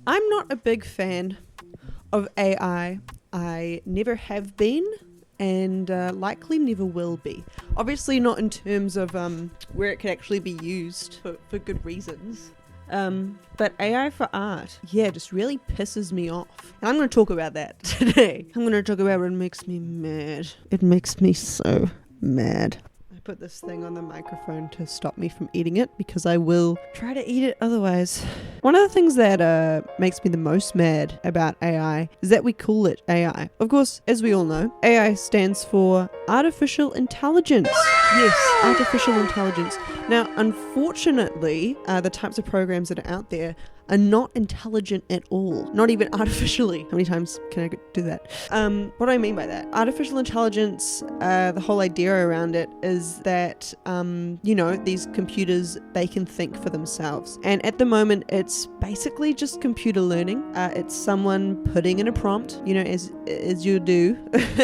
I'm not a big fan of AI. I never have been and likely never will be. Obviously not in terms of where it could actually be used for good reasons. But AI for art, yeah, just really pisses me off. And I'm going to talk about that today. I'm going to talk about what makes me mad. It makes me so mad. I put this thing on the microphone to stop me from eating it because I will try to eat it otherwise. One of the things that makes me the most mad about AI is that we call it AI. Of course, as we all know, AI stands for artificial intelligence. Yes, artificial intelligence. Now, unfortunately, the types of programs that are out there are not intelligent at all. Not even artificially. How many times can I do that? What do I mean by that? Artificial intelligence, the whole idea around it is that, these computers, they can think for themselves. And at the moment, it's basically just computer learning. It's someone putting in a prompt, as you do.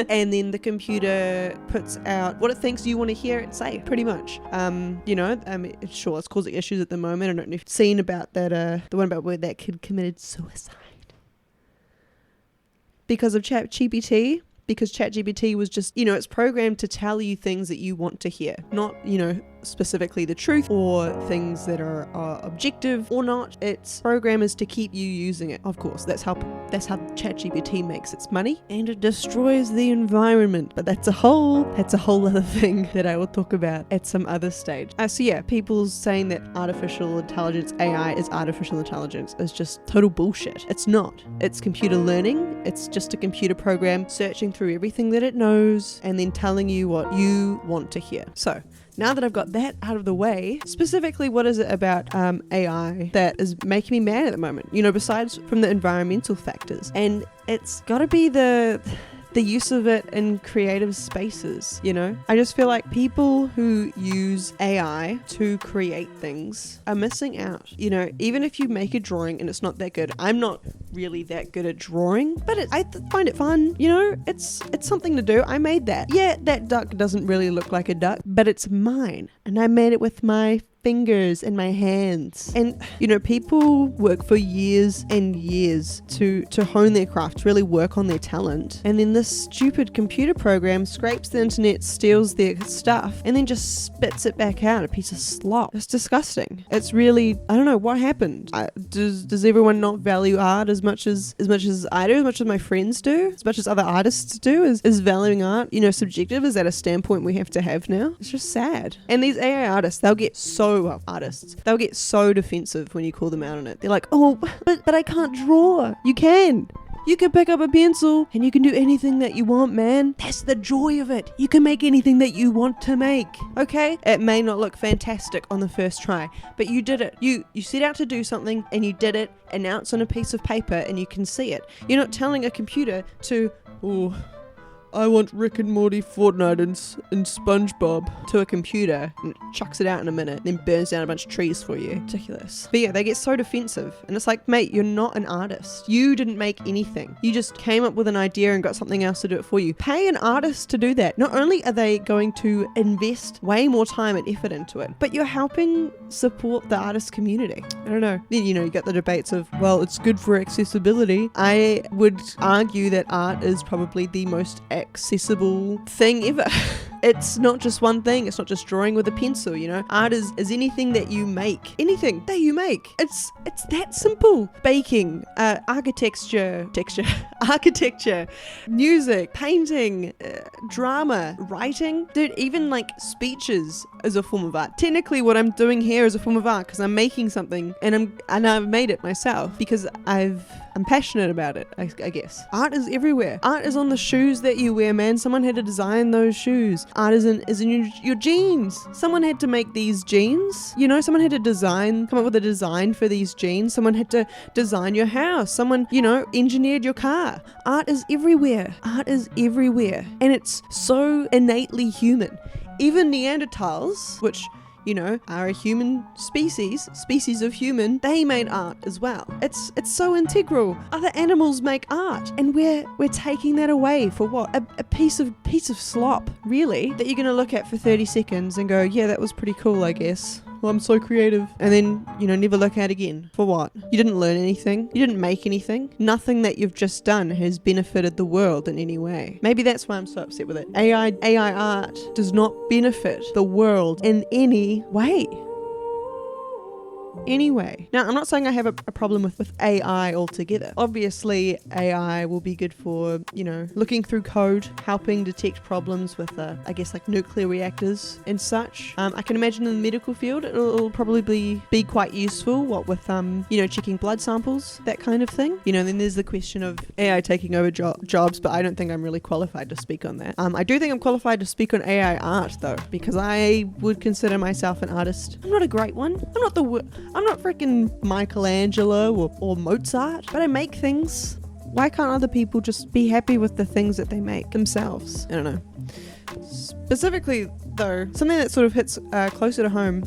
And then the computer puts out what it thinks you want to hear it say, pretty much. Sure, it's causing issues at the moment. I don't know if you've seen about that, the one about where that kid committed suicide because of ChatGPT. Because ChatGPT was just, it's programmed to tell you things that you want to hear, not, specifically the truth or things that are objective or not. Its program is to keep you using it. Of course, that's how ChatGPT makes its money, and it destroys the environment. But that's a whole other thing that I will talk about at some other stage. People saying that artificial intelligence, AI is artificial intelligence, is just total bullshit. It's not. It's computer learning. It's just a computer program searching through everything that it knows and then telling you what you want to hear. So now that I've got that out of the way, specifically what is it about AI that is making me mad at the moment? Besides from the environmental factors. And it's got to be the use of it in creative spaces, I just feel like people who use AI to create things are missing out. Even if you make a drawing and it's not that good, I'm not really that good at drawing, but I find it fun. It's something to do. I made that. Yeah, that duck doesn't really look like a duck, but it's mine, and I made it with my fingers and my hands. And people work for years and years to hone their craft, to really work on their talent, and then this stupid computer program scrapes the internet, steals their stuff, and then just spits it back out, a piece of slop. It's disgusting. It's really, I don't know what happened. Does everyone not value art as much as I do, as much as my friends do, as much as other artists do? Is valuing art subjective? Is that a standpoint we have to have now? It's just sad. And these AI artists, they'll get so defensive when you call them out on it. They're like, oh, but I can't draw. You can pick up a pencil and you can do anything that you want, man. That's the joy of it. You can make anything that you want to make. Okay? It may not look fantastic on the first try, but you did it. You set out to do something and you did it, and now it's on a piece of paper and you can see it. You're not telling a computer to, I want Rick and Morty, Fortnite, and SpongeBob to a computer, and it chucks it out in a minute, then burns down a bunch of trees for you. Ridiculous. But yeah, they get so defensive, and it's like, mate, you're not an artist. You didn't make anything. You just came up with an idea and got something else to do it for you. Pay an artist to do that. Not only are they going to invest way more time and effort into it, but you're helping support the artist community. I don't know. Then, you got the debates of, well, it's good for accessibility. I would argue that art is probably the most accessible thing ever. It's not just one thing. It's not just drawing with a pencil, Art is anything that you make. Anything that you make. It's that simple. Baking, architecture, music, painting, drama, writing. Dude, even like speeches is a form of art. Technically what I'm doing here is a form of art because I'm making something and I've made it myself because I'm passionate about it, I guess. Art is everywhere. Art is on the shoes that you wear, man. Someone had to design those shoes. Art is in your jeans. Someone had to make these jeans. Someone had to come up with a design for these jeans. Someone had to design your house. Someone, engineered your car. Art is everywhere. Art is everywhere. And it's so innately human. Even Neanderthals, which are a human species of human, they made art as well. It's so integral. Other animals make art, and we're taking that away for what? A piece of slop, really, that you're gonna look at for 30 seconds and go, yeah, that was pretty cool, I guess. well, I'm so creative. And then, never look at it again. For what? You didn't learn anything. You didn't make anything. Nothing that you've just done has benefited the world in any way. Maybe that's why I'm so upset with it. AI art does not benefit the world in any way. Anyway, now I'm not saying I have a problem with AI altogether. Obviously, AI will be good for, looking through code, helping detect problems with, I guess, like nuclear reactors and such. I can imagine in the medical field, it'll probably be quite useful, with, checking blood samples, that kind of thing. Then there's the question of AI taking over jobs, but I don't think I'm really qualified to speak on that. I do think I'm qualified to speak on AI art, though, because I would consider myself an artist. I'm not a great one. I'm not freaking Michelangelo or Mozart, but I make things. Why can't other people just be happy with the things that they make themselves? I don't know. Specifically, though, something that sort of hits closer to home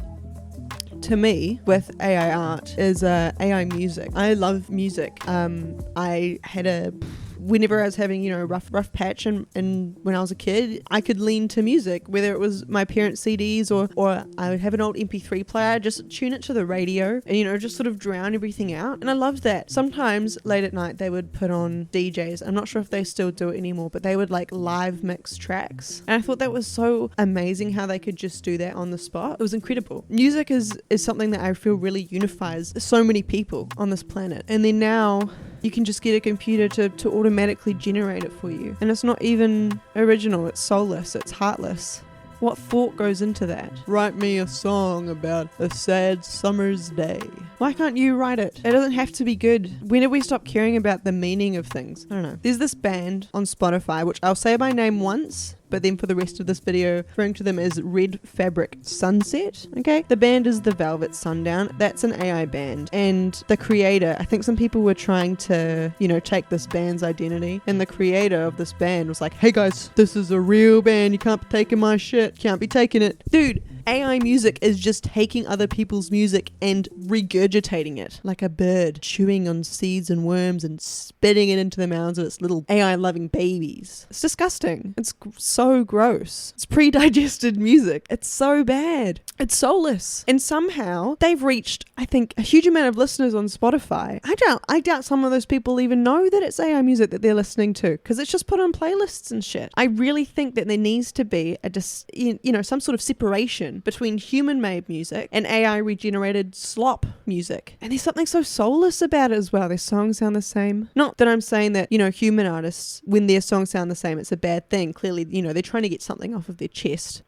to me with AI art is AI music. I love music. I had whenever I was having, rough patch and when I was a kid, I could lean to music, whether it was my parents' CDs or I would have an old MP3 player, just tune it to the radio and, just sort of drown everything out. And I loved that. Sometimes late at night, they would put on DJs. I'm not sure if they still do it anymore, but they would live mix tracks. And I thought that was so amazing how they could just do that on the spot. It was incredible. Music is something that I feel really unifies so many people on this planet. And then now you can just get a computer to automatically generate it for you. And it's not even original, it's soulless, it's heartless. What thought goes into that? Write me a song about a sad summer's day. Why can't you write it? It doesn't have to be good. When did we stop caring about the meaning of things? I don't know. There's this band on Spotify, which I'll say by name once, but then for the rest of this video, referring to them as Red Fabric Sunset, okay? The band is The Velvet Sundown. That's an AI band. And the creator, I think some people were trying to, take this band's identity. And the creator of this band was like, hey guys, this is a real band. You can't be taking my shit. Can't be taking it. Dude, AI music is just taking other people's music and regurgitating it like a bird, chewing on seeds and worms and spitting it into the mouths of its little AI-loving babies. It's disgusting. It's so gross. It's pre-digested music. It's so bad. It's soulless. And somehow they've reached, I think, a huge amount of listeners on Spotify. I doubt some of those people even know that it's AI music that they're listening to because it's just put on playlists and shit. I really think that there needs to be some sort of separation between human-made music and AI regenerated slop music. And there's something so soulless about it as well. Their songs sound the same. Not that I'm saying that, human artists, when their songs sound the same, it's a bad thing. Clearly, they're trying to get something off of their chest.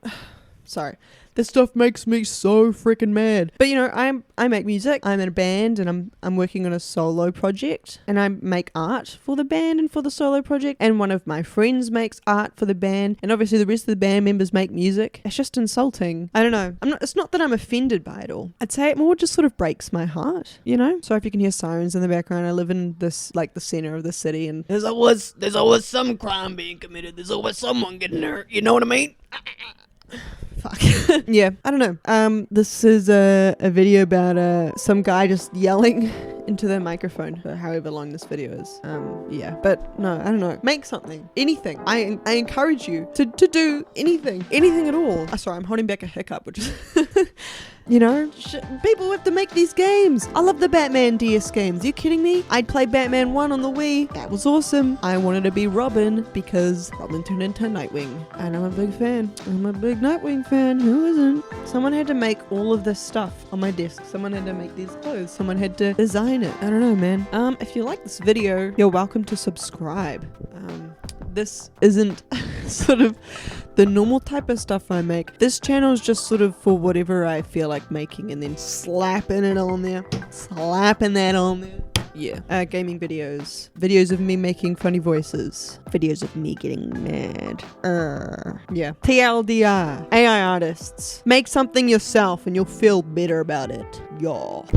Sorry. This stuff makes me so freaking mad. But I make music. I'm in a band and I'm working on a solo project and I make art for the band and for the solo project. And one of my friends makes art for the band. And obviously the rest of the band members make music. It's just insulting. I don't know. It's not that I'm offended by it all. I'd say it more just sort of breaks my heart, So if you can hear sirens in the background, I live in this, the center of the city and there's always some crime being committed. There's always someone getting hurt. You know what I mean? Fuck. Yeah, I don't know. This is a video about some guy just yelling into the microphone for however long this video is. Yeah, but no, I don't know. Make something. Anything. I encourage you to do anything. Anything at all. Sorry, I'm holding back a hiccup, which is... people have to make these games. I love the Batman DS games. Are you kidding me? I'd play Batman 1 on the Wii. That was awesome. I wanted to be Robin because Robin turned into Nightwing. And I'm a big fan. I'm a big Nightwing fan. Who isn't? Someone had to make all of this stuff on my desk. Someone had to make these clothes. Someone had to design it. I don't know, man. If you like this video, you're welcome to subscribe. This isn't sort of the normal type of stuff I make. This channel is just sort of for whatever I feel like making and then slapping it on there. Slapping that on there. Yeah. Gaming videos. Videos of me making funny voices. Videos of me getting mad. Yeah. TLDR. AI artists. Make something yourself and you'll feel better about it. Y'all.